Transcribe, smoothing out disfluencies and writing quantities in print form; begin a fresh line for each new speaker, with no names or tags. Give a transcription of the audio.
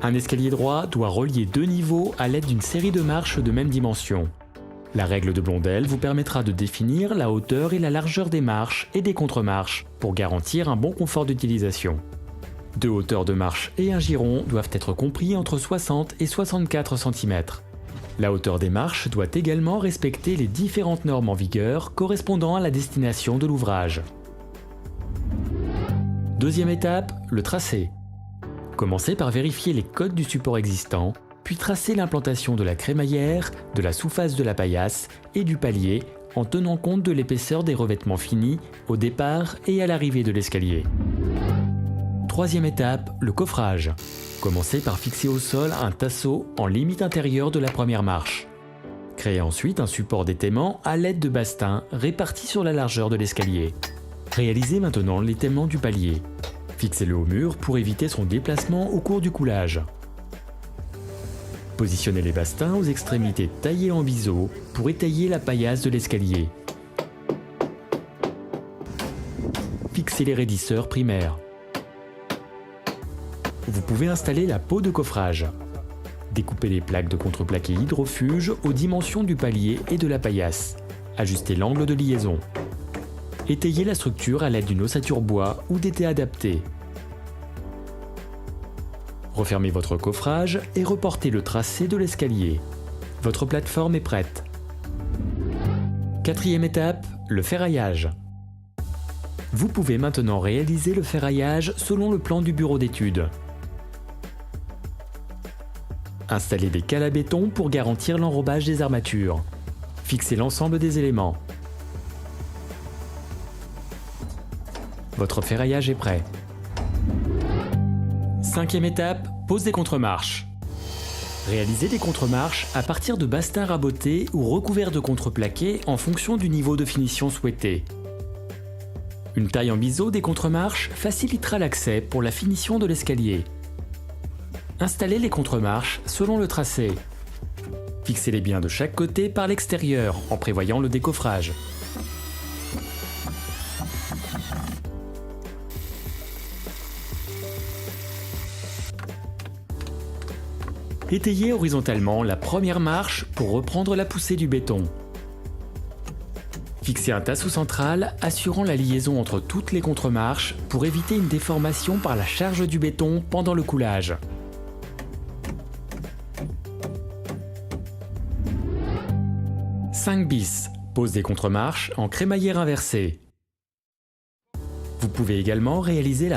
Un escalier droit doit relier deux niveaux à l'aide d'une série de marches de même dimension. La règle de Blondel vous permettra de définir la hauteur et la largeur des marches et des contre-marches pour garantir un bon confort d'utilisation. Deux hauteurs de marche et un giron doivent être compris entre 60 et 64 cm. La hauteur des marches doit également respecter les différentes normes en vigueur correspondant à la destination de l'ouvrage. Deuxième étape, le tracé. Commencez par vérifier les codes du support existant, puis tracez l'implantation de la crémaillère, de la sous-face de la paillasse et du palier en tenant compte de l'épaisseur des revêtements finis au départ et à l'arrivée de l'escalier. Troisième étape, le coffrage. Commencez par fixer au sol un tasseau en limite intérieure de la première marche. Créez ensuite un support d'étaiement à l'aide de bastins répartis sur la largeur de l'escalier. Réalisez maintenant l'étaiement du palier. Fixez-le au mur pour éviter son déplacement au cours du coulage. Positionnez les bastins aux extrémités taillées en biseau pour étayer la paillasse de l'escalier. Fixez les raidisseurs primaires. Vous pouvez installer la peau de coffrage. Découpez les plaques de contreplaqué hydrofuge aux dimensions du palier et de la paillasse. Ajustez l'angle de liaison. Étayez la structure à l'aide d'une ossature bois ou d'étai adapté. Refermez votre coffrage et reportez le tracé de l'escalier. Votre plateforme est prête. Quatrième étape, le ferraillage. Vous pouvez maintenant réaliser le ferraillage selon le plan du bureau d'études. Installez des cales à béton pour garantir l'enrobage des armatures. Fixez l'ensemble des éléments. Votre ferraillage est prêt. Cinquième étape, pose des contre-marches. Réalisez des contre-marches à partir de bastins rabotés ou recouverts de contreplaqué en fonction du niveau de finition souhaité. Une taille en biseau des contre-marches facilitera l'accès pour la finition de l'escalier. Installez les contre-marches selon le tracé. Fixez-les bien de chaque côté par l'extérieur en prévoyant le décoffrage. Étayez horizontalement la première marche pour reprendre la poussée du béton. Fixez un tasseau central assurant la liaison entre toutes les contre-marches pour éviter une déformation par la charge du béton pendant le coulage. « 5 bis. Pose des contre-marches en crémaillère inversée. Vous pouvez également réaliser la